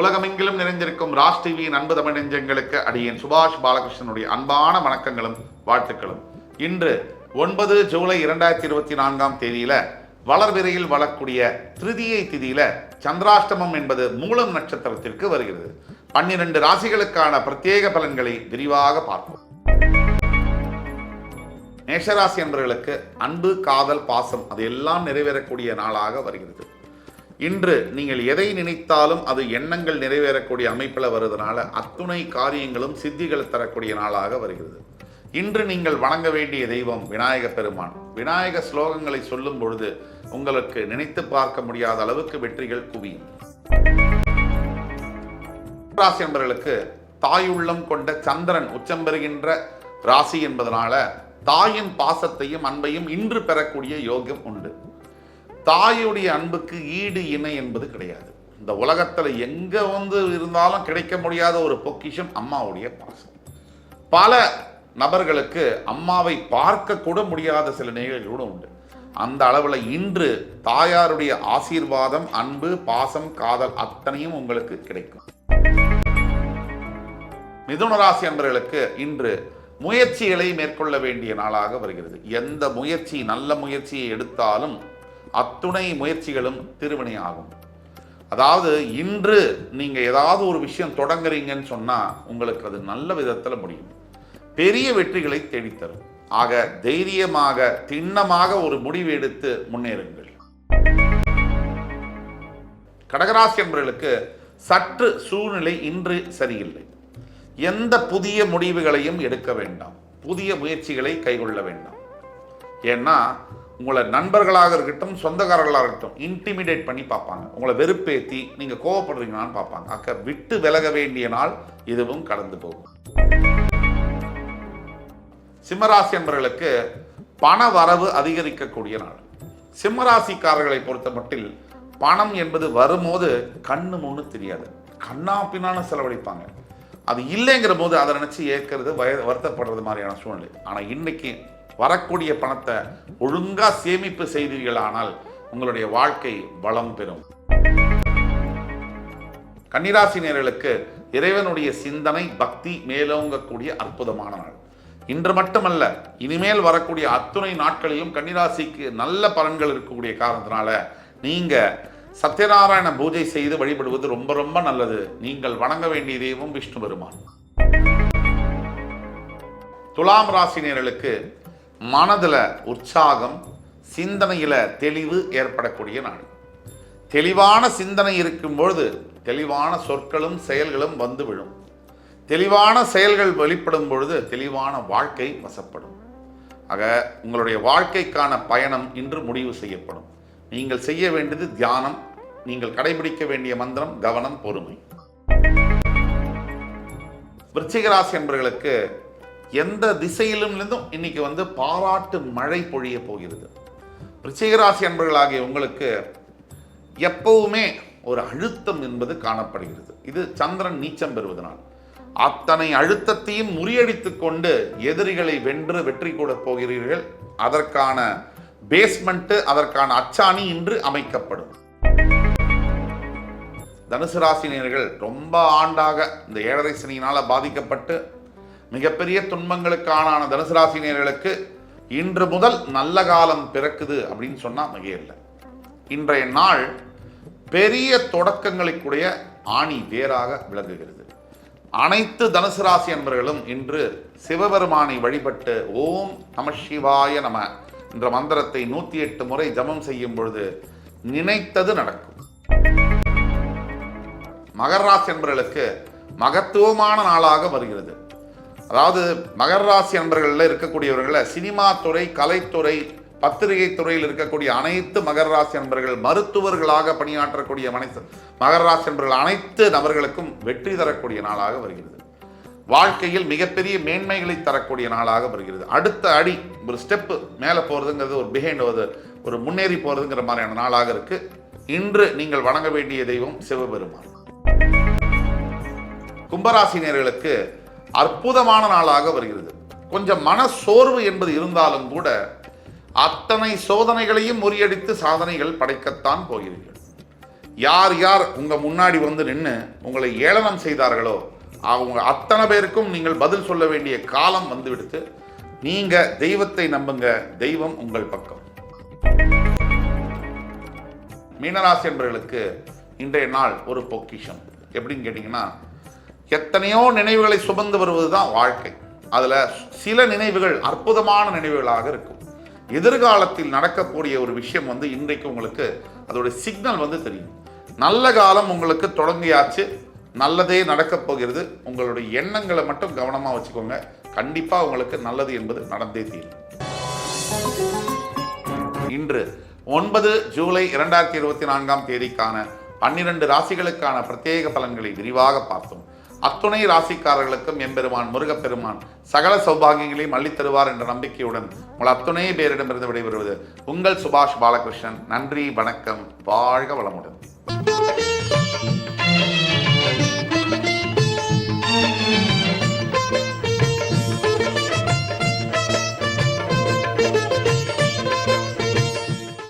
உலகமெங்கிலும் நிறைந்திருக்கும் ராஜ் டிவியின் அன்பு தமிழ் நெஞ்சங்களுக்கு அடியேன் சுபாஷ் பாலகிருஷ்ணனுடைய அன்பான வணக்கங்களும் வாழ்த்துக்களும். இன்று 9 ஜூலை 2024 தேதியில வளர்விரையில் வளரக்கூடிய திருதியை திதியில சந்திராஷ்டமம் என்பது மூலம் நட்சத்திரத்திற்கு வருகிறது. 12 ராசிகளுக்கான பிரத்யேக பலன்களை விரிவாக பார்ப்போம். மேஷராசி என்பவர்களுக்கு அன்பு, காதல், பாசம் அது எல்லாம் நிறைவேறக்கூடிய நாளாக வருகிறது. இன்று நீங்கள் எதை நினைத்தாலும் அது எண்ணங்கள் நிறைவேறக்கூடிய அமைப்பில் வருவதனால அத்துணை காரியங்களும் சித்திகள் தரக்கூடிய நாளாக வருகிறது. இன்று நீங்கள் வணங்க வேண்டிய தெய்வம் விநாயக பெருமான். விநாயக ஸ்லோகங்களை சொல்லும் பொழுது உங்களுக்கு நினைத்து பார்க்க முடியாத அளவுக்கு வெற்றிகள் குவியும். ராசி என்பவர்களுக்கு தாயுள்ளம் கொண்ட சந்திரன் உச்சம் பெறுகின்ற ராசி என்பதனால தாயின் பாசத்தையும் அன்பையும் இன்று பெறக்கூடிய யோகம் உண்டு. தாயுடைய அன்புக்கு ஈடு இணை என்பது கிடையாது. இந்த உலகத்தில் எங்க இருந்தாலும் கிடைக்க முடியாத ஒரு பொக்கிஷம் அம்மாவுடைய பாசம். பல நபர்களுக்கு அம்மாவை பார்க்க கூட முடியாத சில நிகழ்வுகள் கூட உண்டு. அந்த அளவில் இன்று தாயாருடைய ஆசீர்வாதம், அன்பு, பாசம், காதல் அத்தனையும் உங்களுக்கு கிடைக்கும். மிதுன ராசி அன்பர்களுக்கு இன்று முயற்சிகளை மேற்கொள்ள வேண்டிய நாளாக வருகிறது. எந்த முயற்சி நல்ல முயற்சியை எடுத்தாலும் அத்துணை முயற்சிகளும் திருவினை ஆகும். அதாவது இன்று நீங்க ஏதாவது ஒரு விஷயம் தொடங்குறீங்கன்னு சொன்னா உங்களுக்கு அது நல்ல விதத்தில் முடியும். பெரிய வெற்றிகளை தேடித்தரும். ஆக தைரியமாக திண்ணமாக ஒரு முடிவு எடுத்து முன்னேறுங்கள். கடகராசி என்பவர்களுக்கு சற்று சூழ்நிலை இன்று சரியில்லை. எந்த புதிய முடிவுகளையும் எடுக்க வேண்டாம். புதிய முயற்சிகளை கைகொள்ள வேண்டாம். ஏன்னா உங்களை நண்பர்களாக இருக்கட்டும், சொந்தக்காரர்களாக இருக்கட்டும், இன்டிமிடேட் பண்ணி பார்ப்பாங்க. உங்களை வெறுப்பேற்றி நீங்கள் கோவப்படுறீங்களான்னு பார்ப்பாங்க. அக்க விட்டு விலக வேண்டிய நாள் இதுவும் கடந்து போகும். சிம்மராசி என்பவர்களுக்கு பண வரவு அதிகரிக்கக்கூடிய நாள். சிம்மராசிக்காரர்களை பொறுத்த மட்டில் பணம் என்பது வரும்போது கண்ணு மூணு தெரியாது, கண்ணா பின்னான்னு செலவழிப்பாங்க. அது இல்லைங்கிற போது அதை நினைச்சு ஏற்கிறது வருத்தப்படுறது மாதிரியான சூழ்நிலை. ஆனால் இன்னைக்கு வரக்கூடிய பணத்தை ஒழுங்கா சேமிப்பு செய்தீர்களானால் உங்களுடைய வாழ்க்கை வளம் பெறும். கன்னிராசினியர்களுக்கு இறைவனுடைய சிந்தனை, பக்தி மேலோங்கக்கூடிய அற்புதமான நாள். இன்று மட்டுமல்ல, இனிமேல் வரக்கூடிய அத்துணை நாட்களிலும் கன்னிராசிக்கு நல்ல பலன்கள் இருக்கக்கூடிய காரணத்தினால நீங்க சத்யநாராயண பூஜை செய்து வழிபடுவது ரொம்ப ரொம்ப நல்லது. நீங்கள் வணங்க வேண்டிய தெய்வம் விஷ்ணு பெருமான். துலாம் ராசினியர்களுக்கு மனதில் உற்சாகம், சிந்தனையில் தெளிவு ஏற்படக்கூடிய நாள். தெளிவான சிந்தனை இருக்கும்பொழுது தெளிவான சொற்களும் செயல்களும் வந்து விழும். தெளிவான செயல்கள் வெளிப்படும் பொழுது தெளிவான வாழ்க்கை வசப்படும். ஆக உங்களுடைய வாழ்க்கைக்கான பயணம் இன்று முடிவு செய்யப்படும். நீங்கள் செய்ய வேண்டியது தியானம். நீங்கள் கடைபிடிக்க வேண்டிய மந்திரம் கவனம், பொறுமை. விருச்சிக ராசி என்பவர்களுக்கு எந்த திசையிலும் இருந்தும் இன்னைக்கு பாராட்டு மழை பொழிய போகிறது. விருச்சிக ராசி அன்பர்களாகிய உங்களுக்கு எப்பவுமே ஒரு அழுத்தம் என்பது காணப்படுகிறது. இது சந்திரன் நீச்சம் பெறுவதனால் அத்தனை அழுத்தத்தையும் முறியடித்துக் கொண்டு எதிரிகளை வென்று வெற்றி கூட போகிறீர்கள். அதற்கான பேஸ்மெண்ட், அதற்கான அச்சாணி இன்று அமைக்கப்படும். தனுசு ராசினியர்கள் ரொம்ப ஆண்டாக இந்த 7.5 சனியினால பாதிக்கப்பட்டு மிகப்பெரிய துன்பங்களுக்கான தனுசு ராசினியர்களுக்கு இன்று முதல் நல்ல காலம் பிறக்குது அப்படின்னு சொன்னா மிகையில்லை. இன்றைய நாள் பெரிய தொடக்கங்களுக்குடைய ஆணி வேறாக விளங்குகிறது. அனைத்து தனுசு ராசி அன்பர்களும் இன்று சிவபெருமானை வழிபட்டு ஓம் நம சிவாய நம என்ற மந்திரத்தை 108 முறை ஜபம் செய்யும் பொழுது நினைத்தது நடக்கும். மகர ராசி அன்பர்களுக்கு மகத்துவமான நாளாக வருகிறது. அதாவது மகர ராசி அன்பர்களில் இருக்கக்கூடியவர்களை சினிமா துறை, கலைத்துறை, பத்திரிகை துறையில் இருக்கக்கூடிய அனைத்து மகர ராசி அன்பர்கள், மருத்துவர்களாக பணியாற்றக்கூடிய மகர ராசி அன்பர்கள் அனைத்து நபர்களுக்கும் வெற்றி தரக்கூடிய நாளாக வருகிறது. வாழ்க்கையில் மிகப்பெரிய மேன்மைகளை தரக்கூடிய நாளாக வருகிறது. அடுத்த அடி, ஒரு ஸ்டெப்பு மேலே போகிறதுங்கிறது, ஒரு பிஹைண்ட் ஒரு முன்னேறி போகிறதுங்கிற மாதிரியான நாளாக இருக்கு. இன்று நீங்கள் வணங்க வேண்டிய தெய்வம் சிவபெருமான். கும்பராசினியர்களுக்கு அற்புதமான நாளாக வருகிறது. கொஞ்சம் மன சோர்வு என்பது இருந்தாலும் கூட அத்தனை சோதனைகளையும் முறியடித்து சாதனைகள் படைக்கத்தான் போகிறீர்கள். யார் யார் உங்க முன்னாடி வந்து நின்று உங்களை ஏளனம் செய்தார்களோ அவங்க அத்தனை பேருக்கும் நீங்கள் பதில் சொல்ல வேண்டிய காலம் வந்துவிடுத்து. நீங்க தெய்வத்தை நம்புங்க, தெய்வம் உங்கள் பக்கம். மீனராசி என்பவர்களுக்கு இன்றைய நாள் ஒரு பொக்கிஷம். எப்படின்னு கேட்டீங்கன்னா, எத்தனையோ நினைவுகளை சுமந்து வருவதுதான் வாழ்க்கை. அதுல சில நினைவுகள் அற்புதமான நினைவுகளாக இருக்கும். எதிர்காலத்தில் நடக்கக்கூடிய ஒரு விஷயம் வந்து இன்றைக்கு உங்களுக்கு அதோட சிக்னல் வந்து தெரியும். நல்ல காலம் உங்களுக்கு தொடங்கியாச்சு, நல்லதே நடக்கப் போகிறது. உங்களுடைய எண்ணங்களை மட்டும் கவனமா வச்சுக்கோங்க. கண்டிப்பா உங்களுக்கு நல்லது என்பது நடந்தே தீரும். இன்று 9 ஜூலை 2024 தேதிக்கான 12 ராசிகளுக்கான பிரத்யேக பலன்களை விரிவாக பார்த்தோம். அத்துணை ராசிக்காரர்களுக்கும் எம்பெருமான் முருகப்பெருமான் சகல சௌபாகியங்களையும் அள்ளித்தருவார் என்ற நம்பிக்கையுடன் உங்கள் அத்துணை பேரிடமிருந்து விடைபெறுவது உங்கள் சுபாஷ் பாலகிருஷ்ணன். நன்றி, வணக்கம், வாழ்க வளமுடன்.